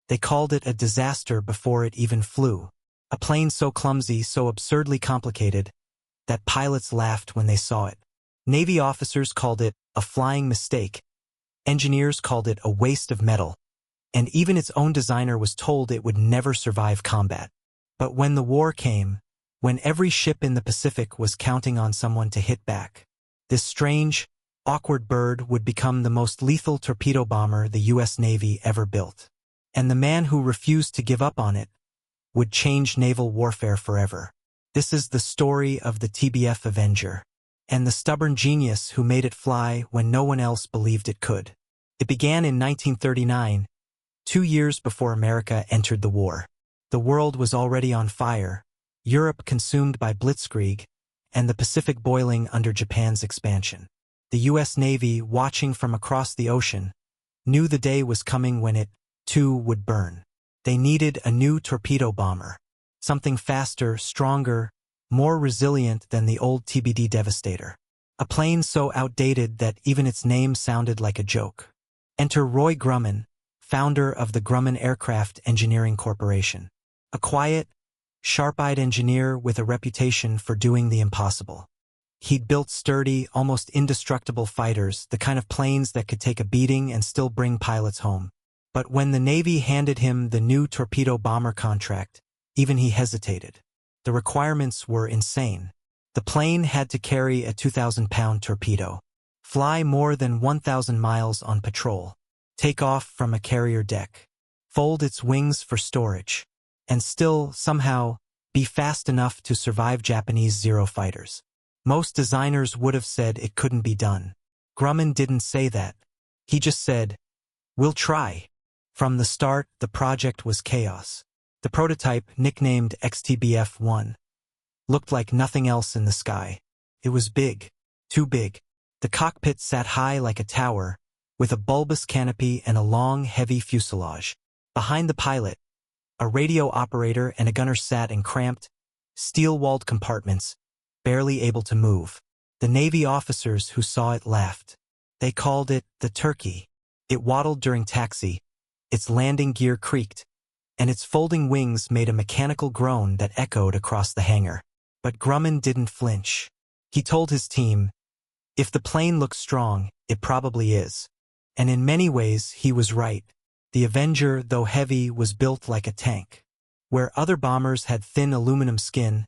They called it a disaster before it even flew. A plane so clumsy, so absurdly complicated, that pilots laughed when they saw it. Navy officers called it a flying mistake. Engineers called it a waste of metal. And even its own designer was told it would never survive combat. But when the war came, when every ship in the Pacific was counting on someone to hit back, this strange, awkward bird would become the most lethal torpedo bomber the U.S. Navy ever built. And the man who refused to give up on it would change naval warfare forever. This is the story of the TBF Avenger, and the stubborn genius who made it fly when no one else believed it could. It began in 1939, 2 years before America entered the war. The world was already on fire, Europe consumed by blitzkrieg, and the Pacific boiling under Japan's expansion. The U.S. Navy, watching from across the ocean, knew the day was coming when it, too, would burn. They needed a new torpedo bomber, something faster, stronger, more resilient than the old TBD Devastator. A plane so outdated that even its name sounded like a joke. Enter Roy Grumman, founder of the Grumman Aircraft Engineering Corporation. A quiet, sharp-eyed engineer with a reputation for doing the impossible. He'd built sturdy, almost indestructible fighters, the kind of planes that could take a beating and still bring pilots home. But when the Navy handed him the new torpedo bomber contract, even he hesitated. The requirements were insane. The plane had to carry a 2,000-pound torpedo, fly more than 1,000 miles on patrol, take off from a carrier deck, fold its wings for storage, and still, somehow, be fast enough to survive Japanese Zero fighters. Most designers would have said it couldn't be done. Grumman didn't say that. He just said, "We'll try." From the start, the project was chaos. The prototype, nicknamed XTBF-1, looked like nothing else in the sky. It was big, too big. The cockpit sat high like a tower, with a bulbous canopy and a long, heavy fuselage. Behind the pilot, a radio operator and a gunner sat in cramped, steel-walled compartments, barely able to move. The Navy officers who saw it laughed. They called it the turkey. It waddled during taxi, its landing gear creaked, and its folding wings made a mechanical groan that echoed across the hangar. But Grumman didn't flinch. He told his team, "If the plane looks strong, it probably is." And in many ways, he was right. The Avenger, though heavy, was built like a tank. Where other bombers had thin aluminum skin,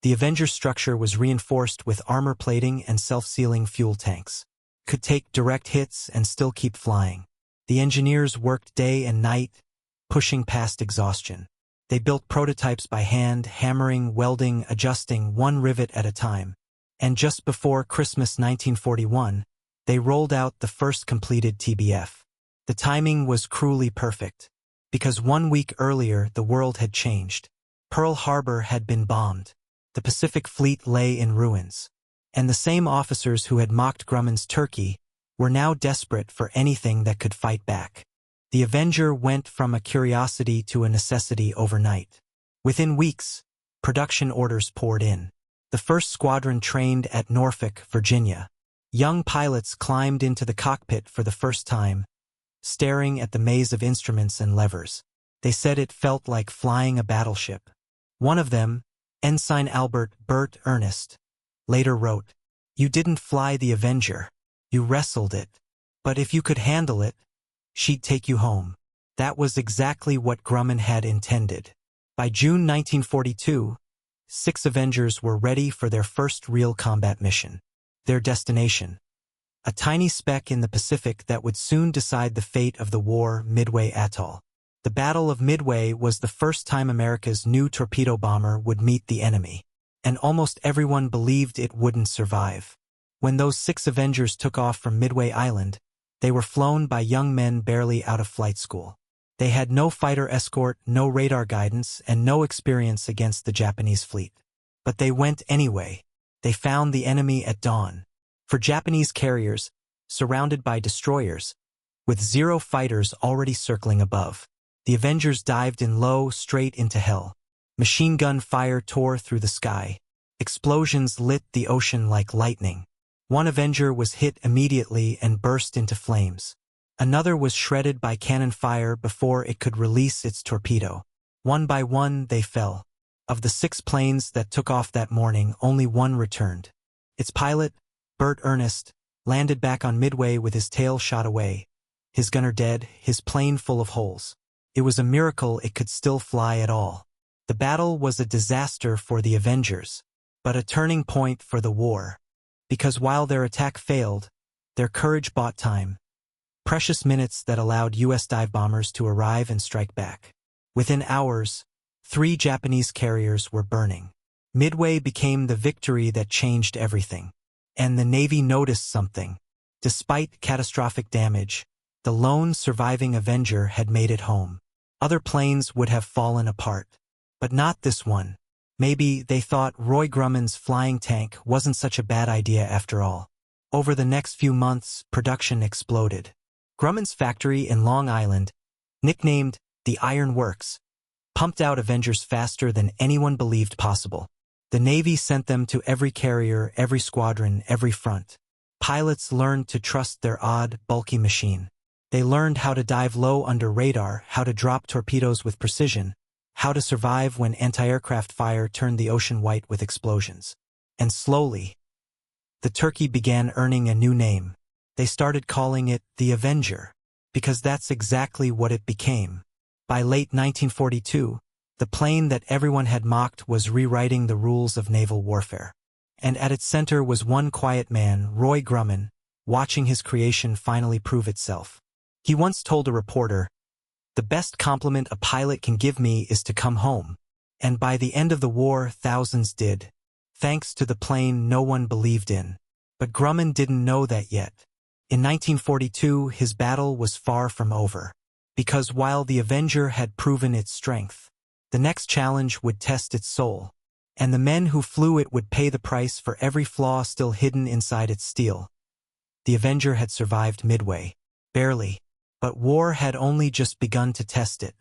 the Avenger's structure was reinforced with armor plating and self-sealing fuel tanks. Could take direct hits and still keep flying. The engineers worked day and night, pushing past exhaustion. They built prototypes by hand, hammering, welding, adjusting one rivet at a time. And just before Christmas 1941, they rolled out the first completed TBF. The timing was cruelly perfect, because 1 week earlier the world had changed. Pearl Harbor had been bombed. The Pacific Fleet lay in ruins. And the same officers who had mocked Grumman's turkey were now desperate for anything that could fight back. The Avenger went from a curiosity to a necessity overnight. Within weeks, production orders poured in. The first squadron trained at Norfolk, Virginia. Young pilots climbed into the cockpit for the first time, staring at the maze of instruments and levers. They said it felt like flying a battleship. One of them, Ensign Albert Bert Ernest, later wrote, "You didn't fly the Avenger. You wrestled it. But if you could handle it, she'd take you home." That was exactly what Grumman had intended. By June 1942, 6 Avengers were ready for their first real combat mission. Their destination, a tiny speck in the Pacific that would soon decide the fate of the war, Midway Atoll. The Battle of Midway was the first time America's new torpedo bomber would meet the enemy, and almost everyone believed it wouldn't survive. When those 6 Avengers took off from Midway Island, they were flown by young men barely out of flight school. They had no fighter escort, no radar guidance, and no experience against the Japanese fleet. But they went anyway. They found the enemy at dawn. For Japanese carriers, surrounded by destroyers, with Zero fighters already circling above, the Avengers dived in low, straight into hell. Machine gun fire tore through the sky. Explosions lit the ocean like lightning. One Avenger was hit immediately and burst into flames. Another was shredded by cannon fire before it could release its torpedo. One by one, they fell. Of the 6 planes that took off that morning, only one returned. Its pilot, Bert Ernest, landed back on Midway with his tail shot away, his gunner dead, his plane full of holes. It was a miracle it could still fly at all. The battle was a disaster for the Avengers, but a turning point for the war. Because while their attack failed, their courage bought time. Precious minutes that allowed U.S. dive bombers to arrive and strike back. Within hours, 3 Japanese carriers were burning. Midway became the victory that changed everything. And the Navy noticed something. Despite catastrophic damage, the lone surviving Avenger had made it home. Other planes would have fallen apart. But not this one. Maybe they thought Roy Grumman's flying tank wasn't such a bad idea after all. Over the next few months, production exploded. Grumman's factory in Long Island, nicknamed the Iron Works, pumped out Avengers faster than anyone believed possible. The Navy sent them to every carrier, every squadron, every front. Pilots learned to trust their odd, bulky machine. They learned how to dive low under radar, how to drop torpedoes with precision, how to survive when anti-aircraft fire turned the ocean white with explosions. And slowly, the turkey began earning a new name. They started calling it the Avenger, because that's exactly what it became. By late 1942, the plane that everyone had mocked was rewriting the rules of naval warfare. And at its center was one quiet man, Roy Grumman, watching his creation finally prove itself. He once told a reporter, "The best compliment a pilot can give me is to come home." And by the end of the war, thousands did, thanks to the plane no one believed in. But Grumman didn't know that yet. In 1942, his battle was far from over. Because while the Avenger had proven its strength, the next challenge would test its soul. And the men who flew it would pay the price for every flaw still hidden inside its steel. The Avenger had survived Midway. Barely. But war had only just begun to test it.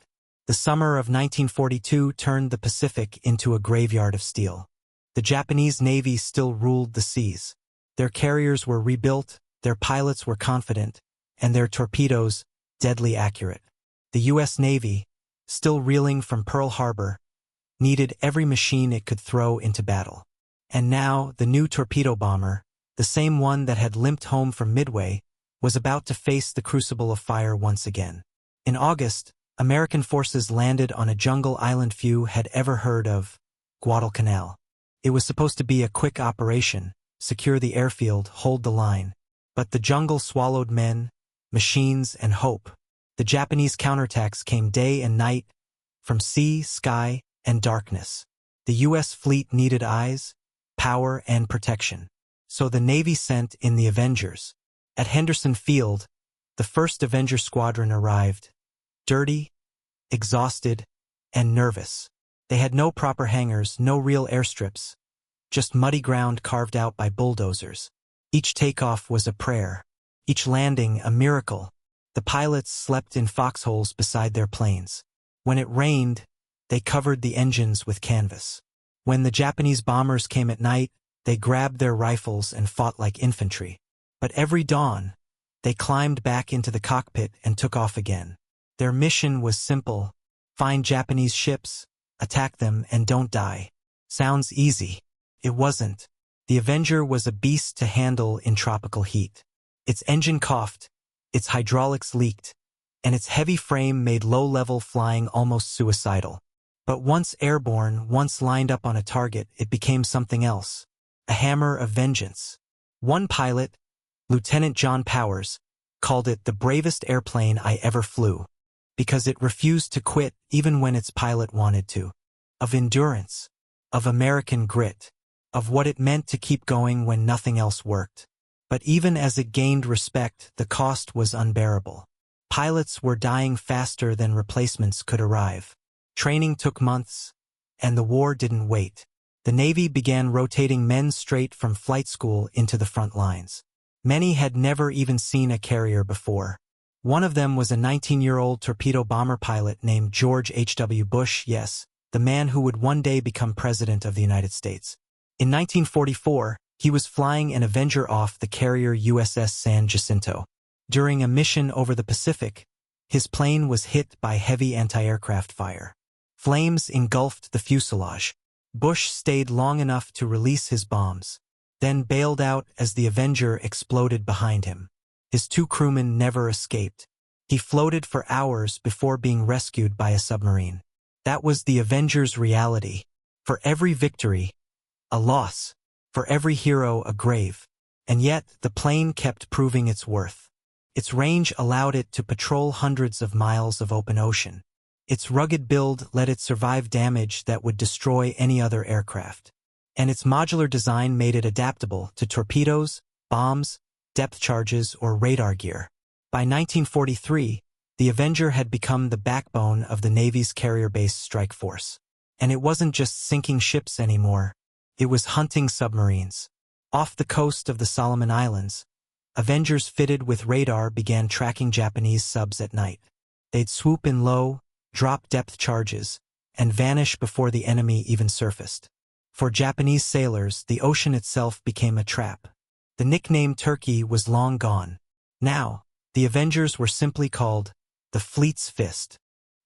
The summer of 1942 turned the Pacific into a graveyard of steel. The Japanese Navy still ruled the seas. Their carriers were rebuilt, their pilots were confident, and their torpedoes deadly accurate. The U.S. Navy, still reeling from Pearl Harbor, needed every machine it could throw into battle. And now, the new torpedo bomber, the same one that had limped home from Midway, was about to face the crucible of fire once again. In August, American forces landed on a jungle island few had ever heard of, Guadalcanal. It was supposed to be a quick operation, secure the airfield, hold the line. But the jungle swallowed men, machines, and hope. The Japanese counterattacks came day and night, from sea, sky, and darkness. The U.S. fleet needed eyes, power, and protection. So the Navy sent in the Avengers. At Henderson Field, the first Avenger squadron arrived. Dirty, exhausted, and nervous. They had no proper hangars, no real airstrips, just muddy ground carved out by bulldozers. Each takeoff was a prayer. Each landing a miracle. The pilots slept in foxholes beside their planes. When it rained, they covered the engines with canvas. When the Japanese bombers came at night, they grabbed their rifles and fought like infantry. But every dawn, they climbed back into the cockpit and took off again. Their mission was simple: find Japanese ships, attack them, and don't die. Sounds easy. It wasn't. The Avenger was a beast to handle in tropical heat. Its engine coughed, its hydraulics leaked, and its heavy frame made low-level flying almost suicidal. But once airborne, once lined up on a target, it became something else. A hammer of vengeance. One pilot, Lieutenant John Powers, called it the bravest airplane I ever flew, because it refused to quit even when its pilot wanted to. Of endurance, of American grit, of what it meant to keep going when nothing else worked. But even as it gained respect, the cost was unbearable. Pilots were dying faster than replacements could arrive. Training took months, and the war didn't wait. The Navy began rotating men straight from flight school into the front lines. Many had never even seen a carrier before. One of them was a 19-year-old torpedo bomber pilot named George H.W. Bush, yes, the man who would one day become President of the United States. In 1944, he was flying an Avenger off the carrier USS San Jacinto. During a mission over the Pacific, his plane was hit by heavy anti-aircraft fire. Flames engulfed the fuselage. Bush stayed long enough to release his bombs, then bailed out as the Avenger exploded behind him. His 2 crewmen never escaped. He floated for hours before being rescued by a submarine. That was the Avenger's reality. For every victory, a loss. For every hero, a grave. And yet, the plane kept proving its worth. Its range allowed it to patrol hundreds of miles of open ocean. Its rugged build let it survive damage that would destroy any other aircraft. And its modular design made it adaptable to torpedoes, bombs, depth charges, or radar gear. By 1943, the Avenger had become the backbone of the Navy's carrier-based strike force. And it wasn't just sinking ships anymore. It was hunting submarines. Off the coast of the Solomon Islands, Avengers fitted with radar began tracking Japanese subs at night. They'd swoop in low, drop depth charges, and vanish before the enemy even surfaced. For Japanese sailors, the ocean itself became a trap. The nickname Turkey was long gone. Now, the Avengers were simply called the Fleet's Fist.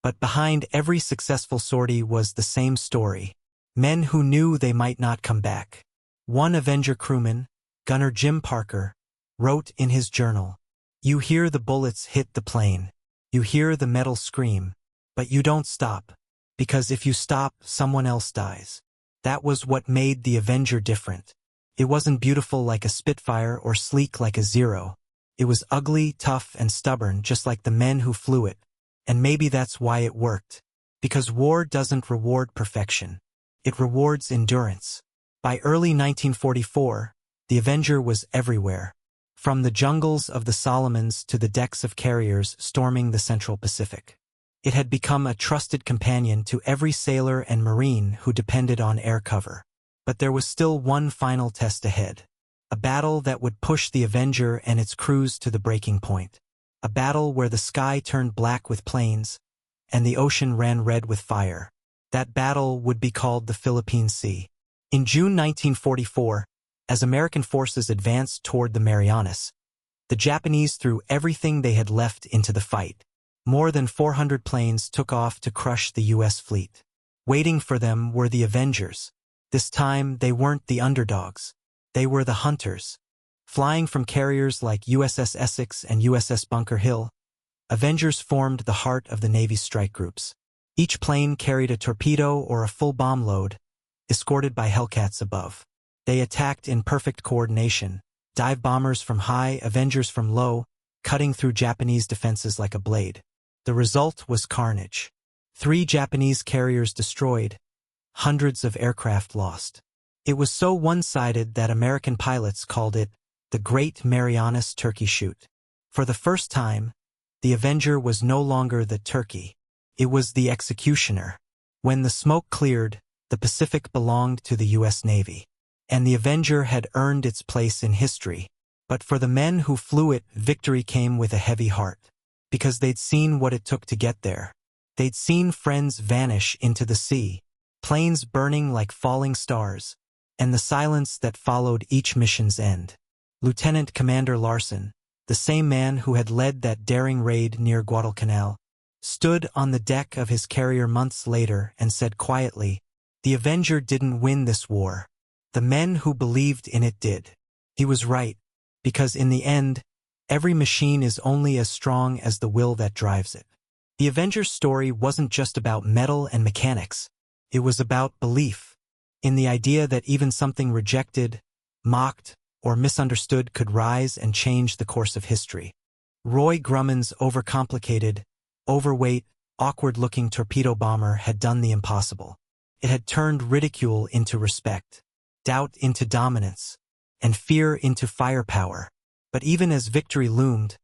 But behind every successful sortie was the same story. Men who knew they might not come back. One Avenger crewman, Gunner Jim Parker, wrote in his journal, "You hear the bullets hit the plane. You hear the metal scream. But you don't stop. Because if you stop, someone else dies." That was what made the Avenger different. It wasn't beautiful like a Spitfire or sleek like a Zero. It was ugly, tough, and stubborn, just like the men who flew it. And maybe that's why it worked. Because war doesn't reward perfection. It rewards endurance. By early 1944, the Avenger was everywhere. From the jungles of the Solomons to the decks of carriers storming the Central Pacific. It had become a trusted companion to every sailor and Marine who depended on air cover. But there was still one final test ahead. A battle that would push the Avenger and its crews to the breaking point. A battle where the sky turned black with planes, and the ocean ran red with fire. That battle would be called the Philippine Sea. In June 1944, as American forces advanced toward the Marianas, the Japanese threw everything they had left into the fight. More than 400 planes took off to crush the U.S. fleet. Waiting for them were the Avengers. This time, they weren't the underdogs. They were the hunters. Flying from carriers like USS Essex and USS Bunker Hill, Avengers formed the heart of the Navy's strike groups. Each plane carried a torpedo or a full bomb load, escorted by Hellcats above. They attacked in perfect coordination, dive bombers from high, Avengers from low, cutting through Japanese defenses like a blade. The result was carnage. 3 Japanese carriers destroyed, hundreds of aircraft lost. It was so one-sided that American pilots called it the Great Marianas Turkey Shoot. For the first time, the Avenger was no longer the turkey. It was the executioner. When the smoke cleared, the Pacific belonged to the U.S. Navy. And the Avenger had earned its place in history. But for the men who flew it, victory came with a heavy heart. Because they'd seen what it took to get there. They'd seen friends vanish into the sea, planes burning like falling stars, and the silence that followed each mission's end. Lieutenant Commander Larson, the same man who had led that daring raid near Guadalcanal, stood on the deck of his carrier months later and said quietly, "The Avenger didn't win this war. The men who believed in it did." He was right, because in the end, every machine is only as strong as the will that drives it. The Avenger's story wasn't just about metal and mechanics. It was about belief, in the idea that even something rejected, mocked, or misunderstood could rise and change the course of history. Roy Grumman's overcomplicated, overweight, awkward-looking torpedo bomber had done the impossible. It had turned ridicule into respect, doubt into dominance, and fear into firepower. But even as victory loomed,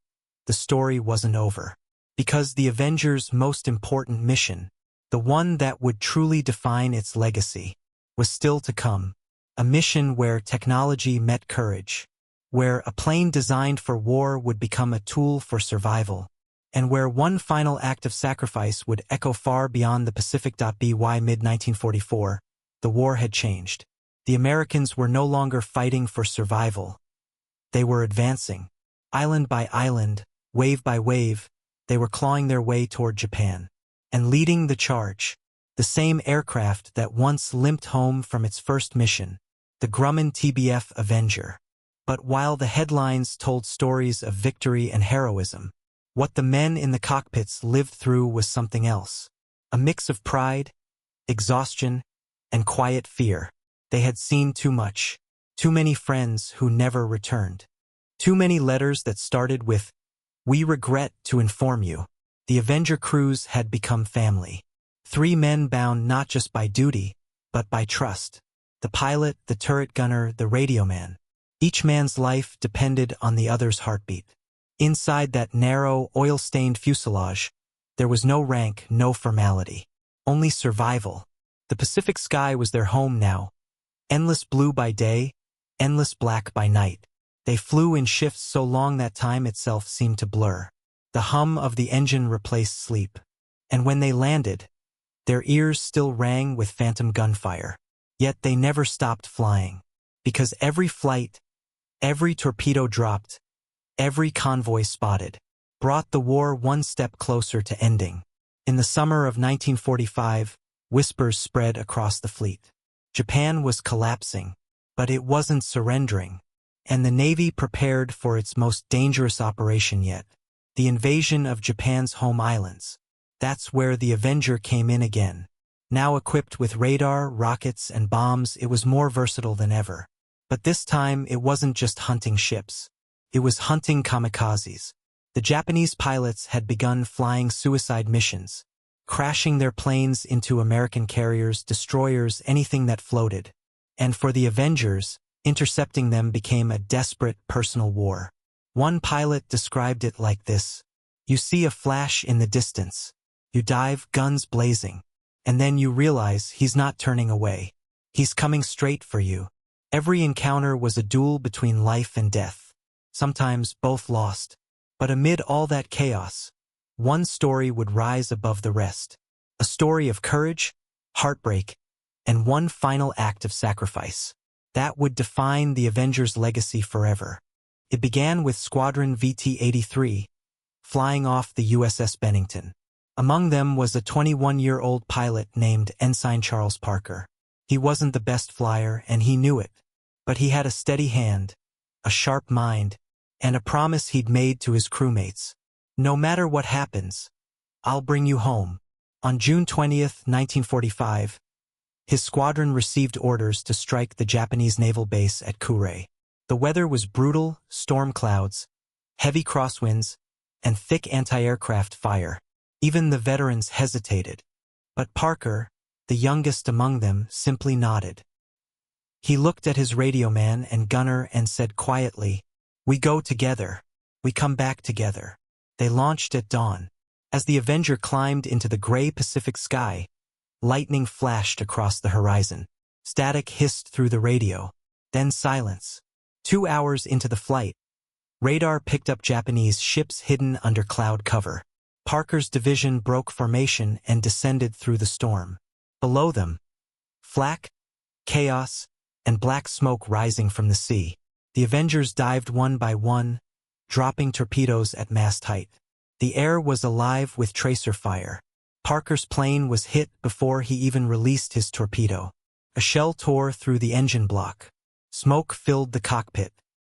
the story wasn't over. Because the Avenger's most important mission, the one that would truly define its legacy, was still to come. A mission where technology met courage, where a plane designed for war would become a tool for survival, and where one final act of sacrifice would echo far beyond the Pacific. By mid-1944, the war had changed. The Americans were no longer fighting for survival. They were advancing. Island by island, Wave by wave, they were clawing their way toward Japan. And leading the charge, the same aircraft that once limped home from its first mission, the Grumman TBF Avenger. But while the headlines told stories of victory and heroism, what the men in the cockpits lived through was something else. A mix of pride, exhaustion, and quiet fear. They had seen too much. Too many friends who never returned. Too many letters that started with, "We regret to inform you." The Avenger crews had become family. 3 men bound not just by duty, but by trust. The pilot, the turret gunner, the radio man. Each man's life depended on the other's heartbeat. Inside that narrow, oil-stained fuselage, there was no rank, no formality. Only survival. The Pacific sky was their home now. Endless blue by day, endless black by night. They flew in shifts so long that time itself seemed to blur. The hum of the engine replaced sleep. And when they landed, their ears still rang with phantom gunfire. Yet they never stopped flying. Because every flight, every torpedo dropped, every convoy spotted, brought the war one step closer to ending. In the summer of 1945, whispers spread across the fleet. Japan was collapsing, but it wasn't surrendering. And the Navy prepared for its most dangerous operation yet, the invasion of Japan's home islands. That's where the Avenger came in again. Now equipped with radar, rockets, and bombs, it was more versatile than ever. But this time, it wasn't just hunting ships. It was hunting kamikazes. The Japanese pilots had begun flying suicide missions, crashing their planes into American carriers, destroyers, anything that floated. And for the Avengers, intercepting them became a desperate personal war. One pilot described it like this: you see a flash in the distance. You dive, guns blazing. And then you realize he's not turning away. He's coming straight for you. Every encounter was a duel between life and death. Sometimes both lost. But amid all that chaos, one story would rise above the rest. A story of courage, heartbreak, and one final act of sacrifice. That would define the Avengers' legacy forever. It began with Squadron VT-83, flying off the USS Bennington. Among them was a 21-year-old pilot named Ensign Charles Parker. He wasn't the best flyer, and he knew it. But he had a steady hand, a sharp mind, and a promise he'd made to his crewmates. No matter what happens, I'll bring you home. On June 20th, 1945, his squadron received orders to strike the Japanese naval base at Kure. The weather was brutal, storm clouds, heavy crosswinds, and thick anti-aircraft fire. Even the veterans hesitated. But Parker, the youngest among them, simply nodded. He looked at his radio man and gunner and said quietly, "We go together. We come back together." They launched at dawn. As the Avenger climbed into the gray Pacific sky, lightning flashed across the horizon. Static hissed through the radio. Then silence. 2 hours into the flight, radar picked up Japanese ships hidden under cloud cover. Parker's division broke formation and descended through the storm. Below them, flak, chaos, and black smoke rising from the sea. The Avengers dived one by one, dropping torpedoes at mast height. The air was alive with tracer fire. Parker's plane was hit before he even released his torpedo. A shell tore through the engine block. Smoke filled the cockpit.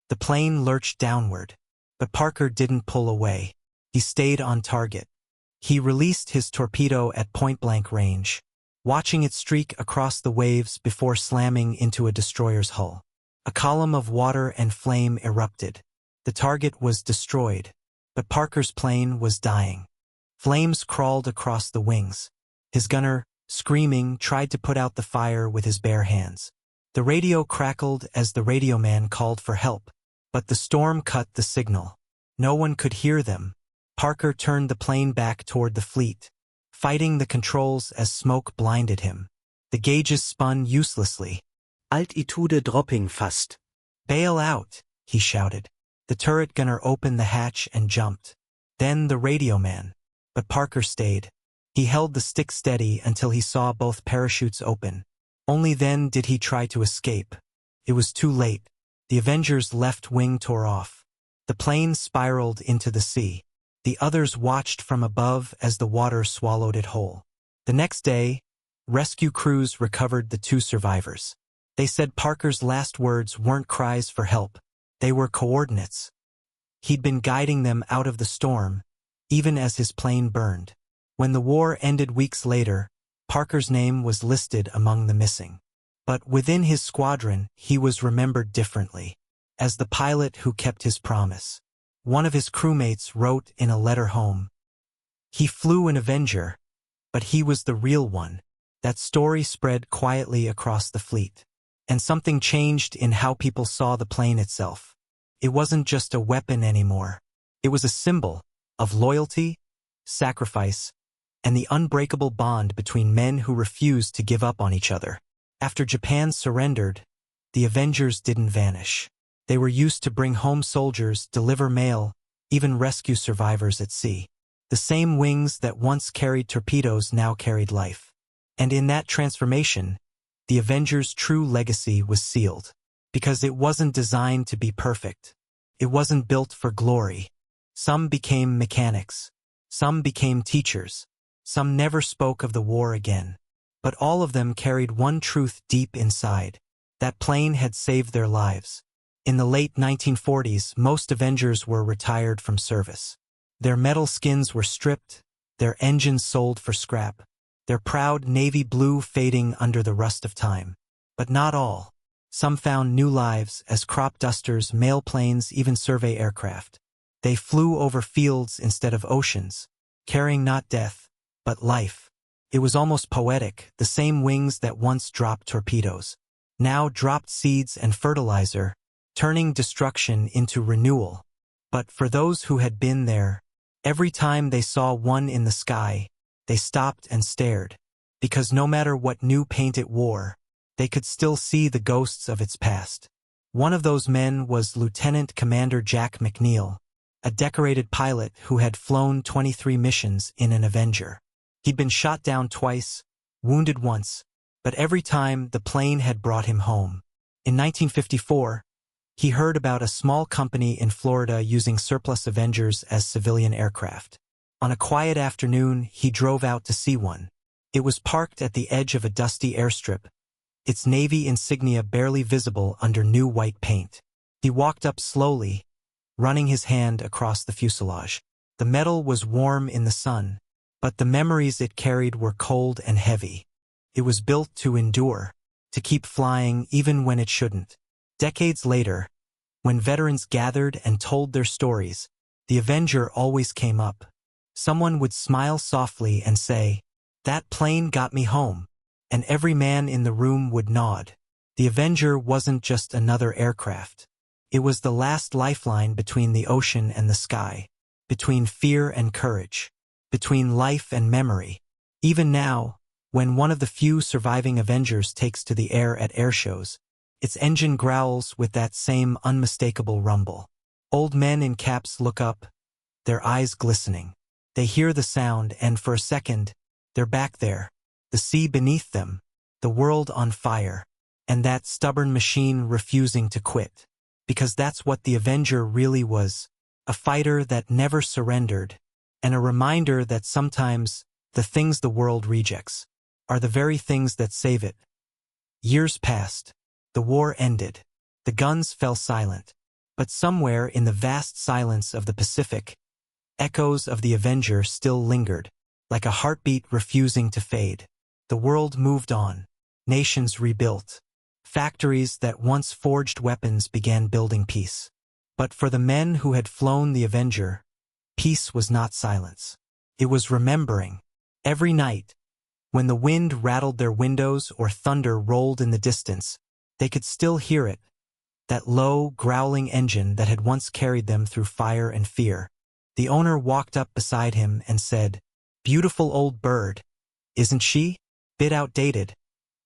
The plane lurched downward. But Parker didn't pull away. He stayed on target. He released his torpedo at point-blank range, watching it streak across the waves before slamming into a destroyer's hull. A column of water and flame erupted. The target was destroyed, but Parker's plane was dying. Flames crawled across the wings. His gunner, screaming, tried to put out the fire with his bare hands. The radio crackled as the radio man called for help, but the storm cut the signal. No one could hear them. Parker turned the plane back toward the fleet, fighting the controls as smoke blinded him. The gauges spun uselessly. Altitude dropping fast. "Bail out," he shouted. The turret gunner opened the hatch and jumped. Then the radio man. But Parker stayed. He held the stick steady until he saw both parachutes open. Only then did he try to escape. It was too late. The Avenger's left wing tore off. The plane spiraled into the sea. The others watched from above as the water swallowed it whole. The next day, rescue crews recovered the 2 survivors. They said Parker's last words weren't cries for help. They were coordinates. He'd been guiding them out of the storm, even as his plane burned. When the war ended weeks later, Parker's name was listed among the missing. But within his squadron, he was remembered differently, as the pilot who kept his promise. One of his crewmates wrote in a letter home, "He flew an Avenger, but he was the real one." That story spread quietly across the fleet. And something changed in how people saw the plane itself. It wasn't just a weapon anymore. It was a symbol of loyalty, sacrifice, and the unbreakable bond between men who refused to give up on each other. After Japan surrendered, the Avengers didn't vanish. They were used to bring home soldiers, deliver mail, even rescue survivors at sea. The same wings that once carried torpedoes now carried life. And in that transformation, the Avengers' true legacy was sealed. Because it wasn't designed to be perfect. It wasn't built for glory. Some became mechanics. Some became teachers. Some never spoke of the war again. But all of them carried one truth deep inside. That plane had saved their lives. In the late 1940s, most Avengers were retired from service. Their metal skins were stripped, their engines sold for scrap, their proud navy blue fading under the rust of time. But not all. Some found new lives as crop dusters, mail planes, even survey aircraft. They flew over fields instead of oceans, carrying not death, but life. It was almost poetic, the same wings that once dropped torpedoes. Now dropped seeds and fertilizer, turning destruction into renewal. But for those who had been there, every time they saw one in the sky, they stopped and stared. Because no matter what new paint it wore, they could still see the ghosts of its past. One of those men was Lieutenant Commander Jack McNeil, a decorated pilot who had flown 23 missions in an Avenger. He'd been shot down twice, wounded once, but every time the plane had brought him home. In 1954, he heard about a small company in Florida using surplus Avengers as civilian aircraft. On a quiet afternoon, he drove out to see one. It was parked at the edge of a dusty airstrip, its Navy insignia barely visible under new white paint. He walked up slowly, running his hand across the fuselage. The metal was warm in the sun, but the memories it carried were cold and heavy. It was built to endure, to keep flying even when it shouldn't. Decades later, when veterans gathered and told their stories, the Avenger always came up. Someone would smile softly and say, "That plane got me home." And every man in the room would nod. The Avenger wasn't just another aircraft. It was the last lifeline between the ocean and the sky, between fear and courage, between life and memory. Even now, when one of the few surviving Avengers takes to the air at airshows, its engine growls with that same unmistakable rumble. Old men in caps look up, their eyes glistening. They hear the sound and for a second, they're back there. The sea beneath them, the world on fire, and that stubborn machine refusing to quit. Because that's what the Avenger really was, a fighter that never surrendered, and a reminder that sometimes the things the world rejects are the very things that save it. Years passed. The war ended. The guns fell silent. But somewhere in the vast silence of the Pacific, echoes of the Avenger still lingered, like a heartbeat refusing to fade. The world moved on. Nations rebuilt. Factories that once forged weapons began building peace. But for the men who had flown the Avenger, peace was not silence. It was remembering. Every night, when the wind rattled their windows or thunder rolled in the distance, they could still hear it, that low, growling engine that had once carried them through fire and fear. The owner walked up beside him and said, "Beautiful old bird, isn't she? Bit outdated,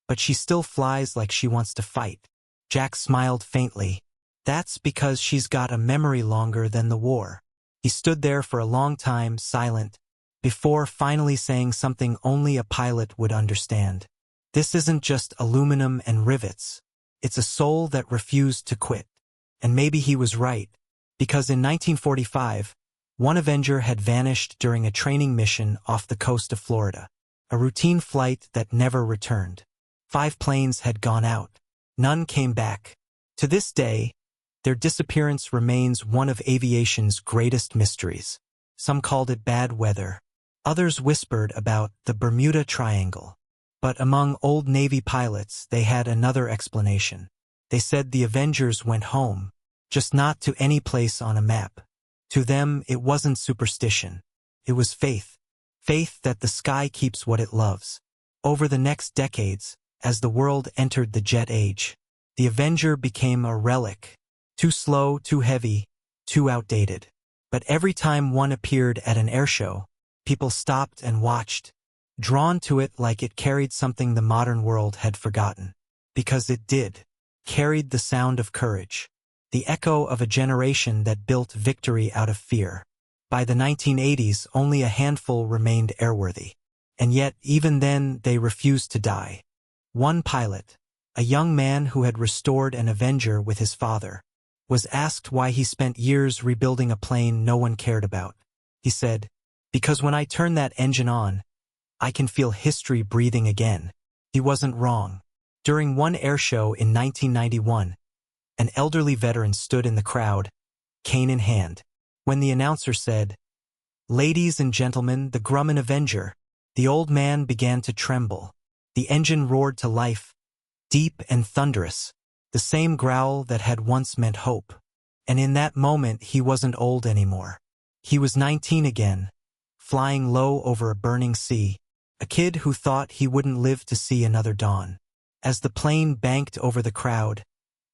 but she still flies like she wants to fight." Jack smiled faintly. "That's because she's got a memory longer than the war." He stood there for a long time, silent, before finally saying something only a pilot would understand. "This isn't just aluminum and rivets. It's a soul that refused to quit." And maybe he was right, because in 1945, One Avenger had vanished during a training mission off the coast of Florida, a routine flight that never returned. 5 planes had gone out. None came back. To this day, their disappearance remains one of aviation's greatest mysteries. Some called it bad weather. Others whispered about the Bermuda Triangle. But among old Navy pilots, they had another explanation. They said the Avengers went home, just not to any place on a map. To them, it wasn't superstition. It was faith. Faith that the sky keeps what it loves. Over the next decades, as the world entered the jet age, the Avenger became a relic. Too slow, too heavy, too outdated. But every time one appeared at an airshow, people stopped and watched, drawn to it like it carried something the modern world had forgotten. Because it did. Carried the sound of courage. The echo of a generation that built victory out of fear. By the 1980s, only a handful remained airworthy. And yet, even then, they refused to die. One pilot, a young man who had restored an Avenger with his father, was asked why he spent years rebuilding a plane no one cared about. He said, "Because when I turn that engine on, I can feel history breathing again." He wasn't wrong. During one airshow in 1991, an elderly veteran stood in the crowd, cane in hand. When the announcer said, "Ladies and gentlemen, the Grumman Avenger," the old man began to tremble. The engine roared to life, deep and thunderous, the same growl that had once meant hope. And in that moment, he wasn't old anymore. He was 19 again, flying low over a burning sea, a kid who thought he wouldn't live to see another dawn. As the plane banked over the crowd,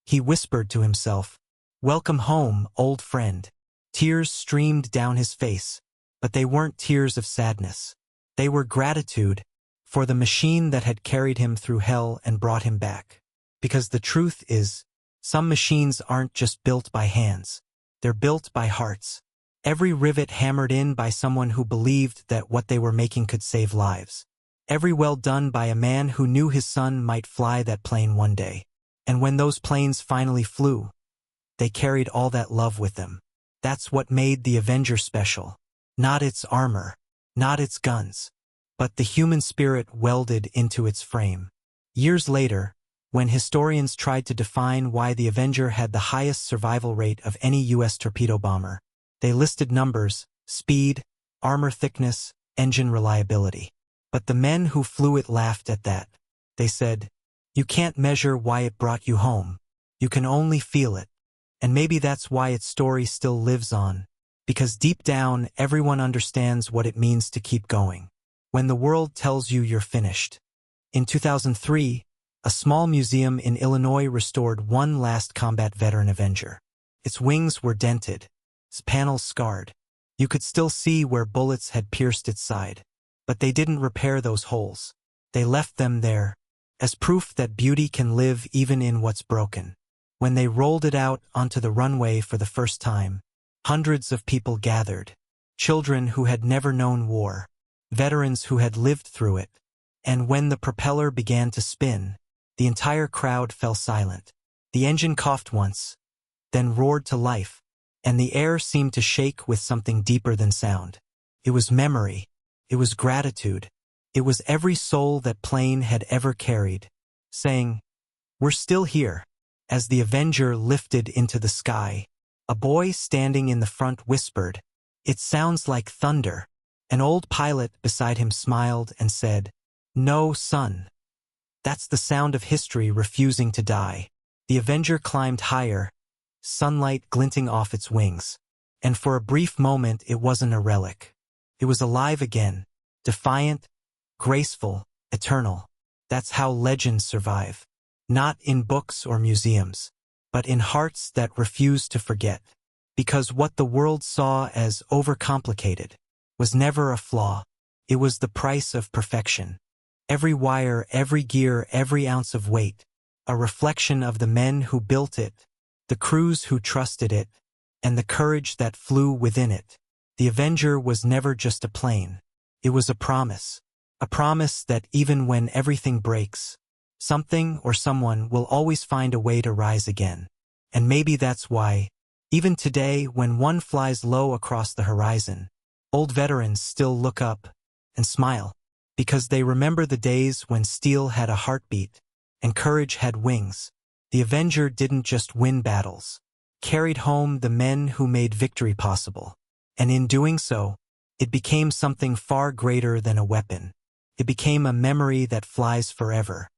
he whispered to himself, "Welcome home, old friend." Tears streamed down his face, but they weren't tears of sadness. They were gratitude for the machine that had carried him through hell and brought him back. Because the truth is, some machines aren't just built by hands. They're built by hearts. Every rivet hammered in by someone who believed that what they were making could save lives. Every well done by a man who knew his son might fly that plane one day. And when those planes finally flew, they carried all that love with them. That's what made the Avenger special. Not its armor, not its guns, but the human spirit welded into its frame. Years later, when historians tried to define why the Avenger had the highest survival rate of any U.S. torpedo bomber, they listed numbers: speed, armor thickness, engine reliability. But the men who flew it laughed at that. They said, "You can't measure why it brought you home. You can only feel it." And maybe that's why its story still lives on. Because deep down, everyone understands what it means to keep going. When the world tells you you're finished. In 2003, a small museum in Illinois restored one last combat veteran Avenger. Its wings were dented, its panels scarred. You could still see where bullets had pierced its side. But they didn't repair those holes. They left them there, as proof that beauty can live even in what's broken. When they rolled it out onto the runway for the first time, hundreds of people gathered. Children who had never known war, veterans who had lived through it. And when the propeller began to spin, the entire crowd fell silent. The engine coughed once, then roared to life, and the air seemed to shake with something deeper than sound. It was memory. It was gratitude. It was every soul that plane had ever carried, saying, "We're still here." As the Avenger lifted into the sky, a boy standing in the front whispered, "It sounds like thunder." An old pilot beside him smiled and said, "No, son. That's the sound of history refusing to die." The Avenger climbed higher, sunlight glinting off its wings. And for a brief moment it wasn't a relic. It was alive again, defiant, graceful, eternal. That's how legends survive. Not in books or museums, but in hearts that refuse to forget. Because what the world saw as overcomplicated was never a flaw. It was the price of perfection. Every wire, every gear, every ounce of weight, a reflection of the men who built it, the crews who trusted it, and the courage that flew within it. The Avenger was never just a plane. It was a promise that even when everything breaks, something or someone will always find a way to rise again. And maybe that's why, Even today, when one flies low across the horizon, old veterans still look up and smile, because they remember the days when steel had a heartbeat and courage had wings. The Avenger didn't just win battles, carried home the men who made victory possible. And in doing so, it became something far greater than a weapon. It became a memory that flies forever.